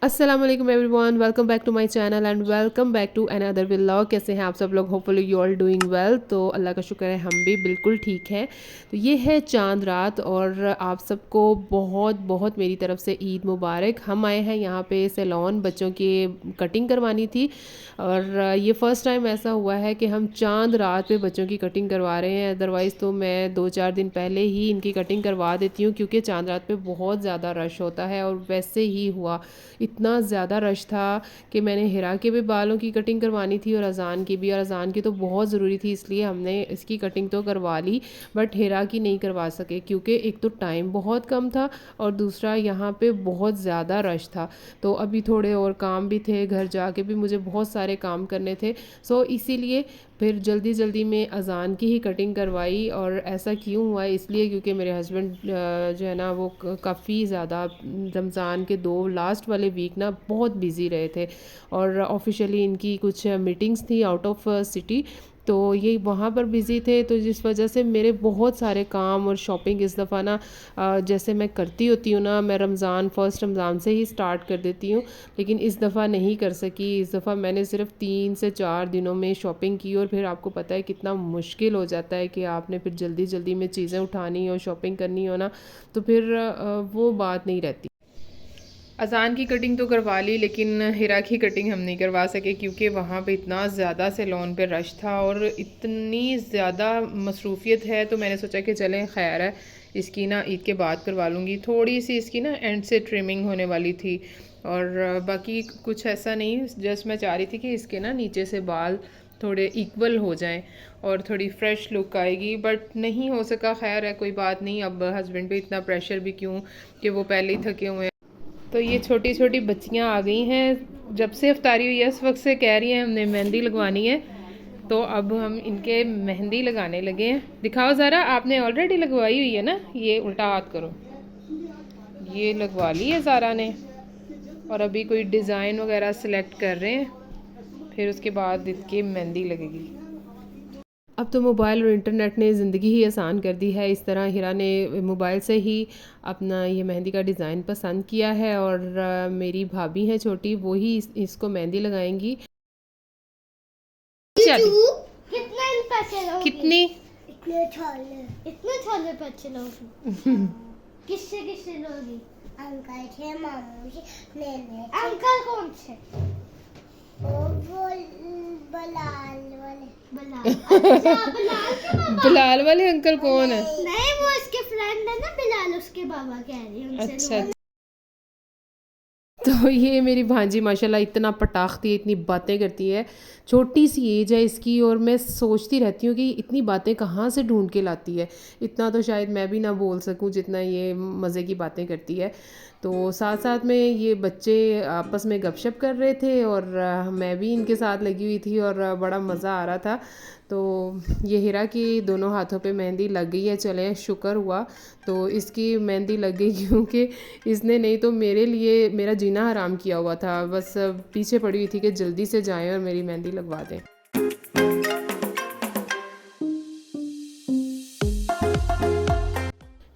अस्सलाम वालेकुम everyone, welcome back to my channel and welcome back to another vlog. कैसे हैं आप सब लोग? Hopefully you all doing well. तो अल्लाह का शुक्र है हम भी बिल्कुल ठीक हैं। तो ये है चांद रात और आप सबको बहुत बहुत मेरी तरफ से ईद मुबारक। हम आए हैं यहाँ पे सैलून, बच्चों की कटिंग करवानी थी और ये फ़र्स्ट टाइम ऐसा हुआ है कि हम चांद रात पे बच्चों की कटिंग करवा रहे हैं। अदरवाइज़ तो मैं 2-4 दिन पहले ही इनकी कटिंग करवा देती हूँ क्योंकि चांद रात पे बहुत ज़्यादा रश होता है और वैसे ही हुआ, इतना ज़्यादा रश था कि मैंने हिरा के भी बालों की कटिंग करवानी थी और अज़ान की भी, और अज़ान की तो बहुत ज़रूरी थी इसलिए हमने इसकी कटिंग तो करवा ली, बट हिरा की नहीं करवा सके क्योंकि एक तो टाइम बहुत कम था और दूसरा यहाँ पे बहुत ज़्यादा रश था। तो अभी थोड़े और काम भी थे, घर जाके भी मुझे बहुत सारे काम करने थे। सो इसीलिए फिर जल्दी जल्दी में अज़ान की ही कटिंग करवाई। और ऐसा क्यों हुआ, इसलिए क्योंकि मेरे हस्बैंड जो है ना वो काफ़ी ज़्यादा रमज़ान के 2 लास्ट वाले वीक ना बहुत बिज़ी रहे थे और ऑफिशियली इनकी कुछ मीटिंग्स थी आउट ऑफ सिटी, तो ये वहाँ पर बिज़ी थे। तो जिस वजह से मेरे बहुत सारे काम और शॉपिंग इस दफ़ा ना जैसे मैं करती होती हूँ ना, मैं फर्स्ट रमज़ान से ही स्टार्ट कर देती हूँ, लेकिन इस दफ़ा नहीं कर सकी। इस दफ़ा मैंने सिर्फ 3 से 4 दिनों में शॉपिंग की और फिर आपको पता है कितना मुश्किल हो जाता है कि आपने फिर जल्दी जल्दी में चीज़ें उठानी हो, शॉपिंग करनी हो ना, तो फिर वो बात नहीं रहती। अज़ान की कटिंग तो करवा ली लेकिन हिरा की कटिंग हम नहीं करवा सके क्योंकि वहाँ पे इतना ज़्यादा सैलून पे रश था और इतनी ज़्यादा मसरूफ़ियत है। तो मैंने सोचा कि चलें खैर है, इसकी ना ईद के बाद करवा लूँगी। थोड़ी सी इसकी ना एंड से ट्रिमिंग होने वाली थी और बाकी कुछ ऐसा नहीं, जस्ट मैं चाह रही थी कि इसके ना नीचे से बाल थोड़े इक्वल हो जाएं और थोड़ी फ्रेश लुक आएगी, बट नहीं हो सका। खैर है, कोई बात नहीं। अब हस्बैंड पे इतना प्रेशर भी क्यों कि वो पहले ही थके हुए हैं। तो ये छोटी छोटी बच्चियां आ गई हैं, जब से इफ्तारी हुई है उस वक्त से कह रही हैं हमने मेहंदी लगवानी है। तो अब हम इनके मेहंदी लगाने लगे हैं। दिखाओ ज़रा, आपने ऑलरेडी लगवाई हुई है ना, ये उल्टा हाथ करो। ये लगवा ली है ज़ारा ने और अभी कोई डिज़ाइन वगैरह सेलेक्ट कर रहे हैं, फिर उसके बाद इसकी मेहंदी लगेगी। अब तो मोबाइल और इंटरनेट ने ज़िंदगी ही आसान कर दी है। इस तरह हिरा ने मोबाइल से ही अपना ये मेहंदी का डिज़ाइन पसंद किया है और मेरी भाभी है छोटी, वो ही इसको मेहंदी लगाएंगी। कितना पैसे लोगी? कितनी? इतने छोले पैसे लोगी? किससे किससे लोगी? अंकल से, मामू से, मैंने। अंकल कौन से? वो बलाल वाले। अच्छा, बलाल के बाबा। बिलाल वाले अंकल कौन है? नहीं, वो इसके फ्रेंड है ना बिलाल, उसके बाबा कह रही है उनसे। अच्छा, तो ये मेरी भांजी माशाल्लाह इतना पटाखती है, इतनी बातें करती है। छोटी सी एज है इसकी और मैं सोचती रहती हूँ कि इतनी बातें कहाँ से ढूंढ के लाती है। इतना तो शायद मैं भी ना बोल सकूँ जितना ये मज़े की बातें करती है। तो साथ साथ में ये बच्चे आपस में गपशप कर रहे थे और मैं भी इनके साथ लगी हुई थी और बड़ा मज़ा आ रहा था। तो ये हिरा की दोनों हाथों पे मेहंदी लग गई है, चले शुक्र हुआ। तो इसकी मेहंदी लग गई क्योंकि इसने नहीं तो मेरे लिए मेरा जीना हराम किया हुआ था। बस पीछे पड़ी हुई थी कि जल्दी से जाएं और मेरी मेहंदी लगवा दें।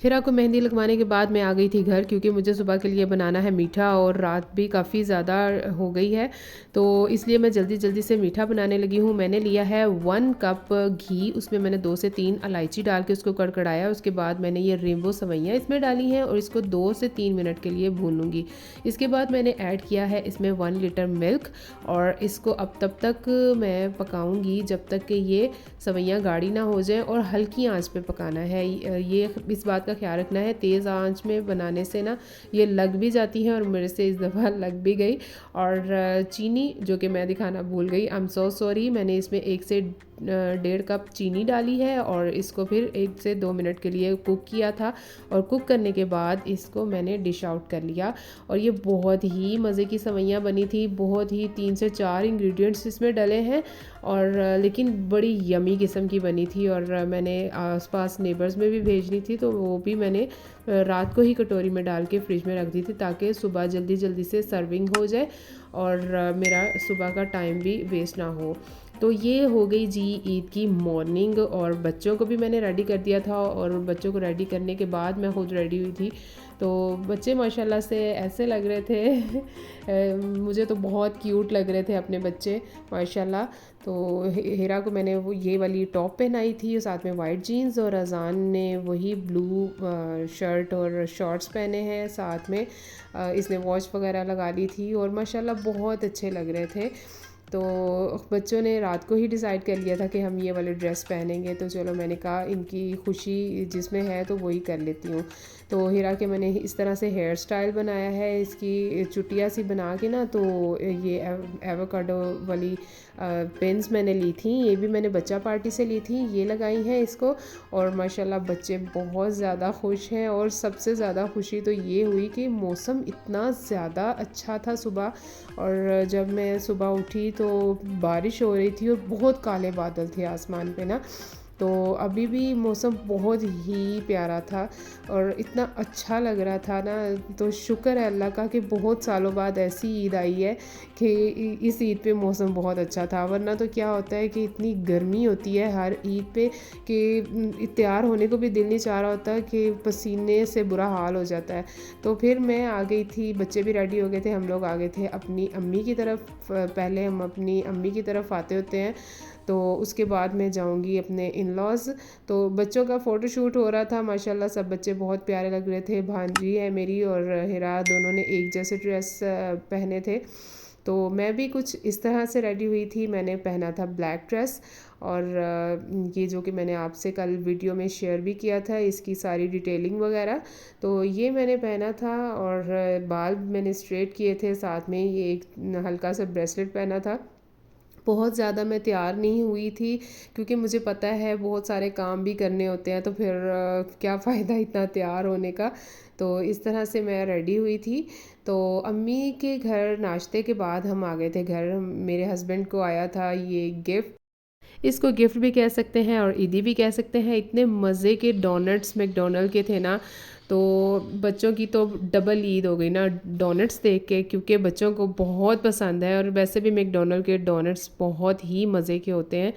हिरा को मेहंदी लगवाने के बाद मैं आ गई थी घर क्योंकि मुझे सुबह के लिए बनाना है मीठा और रात भी काफ़ी ज़्यादा हो गई है, तो इसलिए मैं जल्दी जल्दी से मीठा बनाने लगी हूँ। मैंने लिया है 1 कप घी, उसमें मैंने 2 से 3 इलायची डाल के उसको कड़कड़ाया। उसके बाद मैंने ये रेनबो सवैयाँ इसमें डाली हैं और इसको 2 से 3 मिनट के लिए भूनूंगी। इसके बाद मैंने ऐड किया है इसमें 1 लीटर मिल्क और इसको अब तब तक मैं पकाऊंगी जब तक कि ये सवैयाँ गाढ़ी ना हो जाए और हल्की आंच पे पकाना है। ये इस बात का ख्याल रखना है, तेज़ आंच में बनाने से ना ये लग भी जाती है और मेरे से इस दफ़ा लग भी गई। और चीनी जो कि मैं दिखाना भूल गई, आई एम सो सॉरी, मैंने इसमें 1 से 1.5 कप चीनी डाली है और इसको फिर 1 से 2 मिनट के लिए कुक किया था। और कुक करने के बाद इसको मैंने डिश आउट कर लिया और ये बहुत ही मज़े की सेवइयाँ बनी थी। बहुत ही 3 से 4 इंग्रेडिएंट्स इसमें डले हैं और लेकिन बड़ी यमी किस्म की बनी थी। और मैंने आसपास नेबर्स में भी भेजनी थी, तो वो भी मैंने रात को ही कटोरी में डाल के फ्रिज में रख दी थी ताकि सुबह जल्दी जल्दी से सर्विंग हो जाए और मेरा सुबह का टाइम भी वेस्ट ना हो। तो ये हो गई जी ईद की मॉर्निंग और बच्चों को भी मैंने रेडी कर दिया था और बच्चों को रेडी करने के बाद मैं खुद रेडी हुई थी। तो बच्चे माशाल्लाह से ऐसे लग रहे थे मुझे तो बहुत क्यूट लग रहे थे अपने बच्चे माशाल्लाह। तो हिरा को मैंने वो ये वाली टॉप पहनाई थी, साथ में वाइट जीन्स, और अजान ने वही ब्लू शर्ट और शॉर्ट्स पहने हैं। साथ में इसने वॉच वगैरह लगा ली थी और माशाल्लाह बहुत अच्छे लग रहे थे। तो बच्चों ने रात को ही डिसाइड कर लिया था कि हम ये वाली ड्रेस पहनेंगे, तो चलो मैंने कहा इनकी खुशी जिसमें है तो वही कर लेती हूँ। तो हिरा के मैंने इस तरह से हेयर स्टाइल बनाया है, इसकी चुटिया सी बना के ना। तो ये एवोकाडो वाली पेन्स मैंने ली थी, ये भी मैंने बच्चा पार्टी से ली थी, ये लगाई हैं इसको। और माशाल्लाह बच्चे बहुत ज़्यादा खुश हैं। और सबसे ज़्यादा खुशी तो ये हुई कि मौसम इतना ज़्यादा अच्छा था सुबह, और जब मैं सुबह उठी तो बारिश हो रही थी और बहुत काले बादल थे आसमान पे ना। तो अभी भी मौसम बहुत ही प्यारा था और इतना अच्छा लग रहा था ना। तो शुक्र है अल्लाह का कि बहुत सालों बाद ऐसी ईद आई है कि इस ईद पे मौसम बहुत अच्छा था। वरना तो क्या होता है कि इतनी गर्मी होती है हर ईद पे कि तैयार होने को भी दिल नहीं चाह रहा होता, कि पसीने से बुरा हाल हो जाता है। तो फिर मैं आ गई थी, बच्चे भी रेडी हो गए थे, हम लोग आ गए थे अपनी अम्मी की तरफ। पहले हम अपनी अम्मी की तरफ आते होते हैं, तो उसके बाद मैं जाऊंगी अपने इन-लॉज़। तो बच्चों का फ़ोटो शूट हो रहा था, माशाल्लाह सब बच्चे बहुत प्यारे लग रहे थे। भांजी है मेरी और हिरा, दोनों ने एक जैसे ड्रेस पहने थे। तो मैं भी कुछ इस तरह से रेडी हुई थी, मैंने पहना था ब्लैक ड्रेस। और ये जो कि मैंने आपसे कल वीडियो में शेयर भी किया था, इसकी सारी डिटेलिंग वगैरह, तो ये मैंने पहना था। और बाल मैंने स्ट्रेट किए थे, साथ में ये एक हल्का सा ब्रेसलेट पहना था। बहुत ज़्यादा मैं तैयार नहीं हुई थी क्योंकि मुझे पता है बहुत सारे काम भी करने होते हैं, तो फिर क्या फ़ायदा इतना तैयार होने का। तो इस तरह से मैं रेडी हुई थी। तो अम्मी के घर नाश्ते के बाद हम आ गए थे घर। मेरे हस्बैंड को आया था ये गिफ्ट, इसको गिफ्ट भी कह सकते हैं और ईदी भी कह सकते हैं। इतने मज़े के डोनट्स मैकडॉनल्ड के थे ना, तो बच्चों की तो डबल ईद हो गई ना डोनट्स देख के, क्योंकि बच्चों को बहुत पसंद है और वैसे भी मैकडॉनल्ड के डोनट्स बहुत ही मज़े के होते हैं।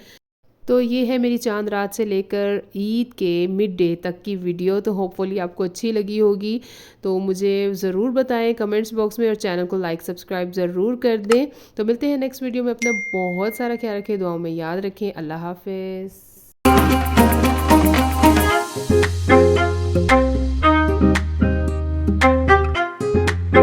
तो ये है मेरी चांद रात से लेकर ईद के मिड डे तक की वीडियो। तो होपफुली आपको अच्छी लगी होगी, तो मुझे ज़रूर बताएं कमेंट्स बॉक्स में, और चैनल को लाइक सब्सक्राइब ज़रूर कर दें। तो मिलते हैं नेक्स्ट वीडियो में। अपना बहुत सारा ख्याल रखें, दुआओं में याद रखें। अल्लाह हाफ़िज़।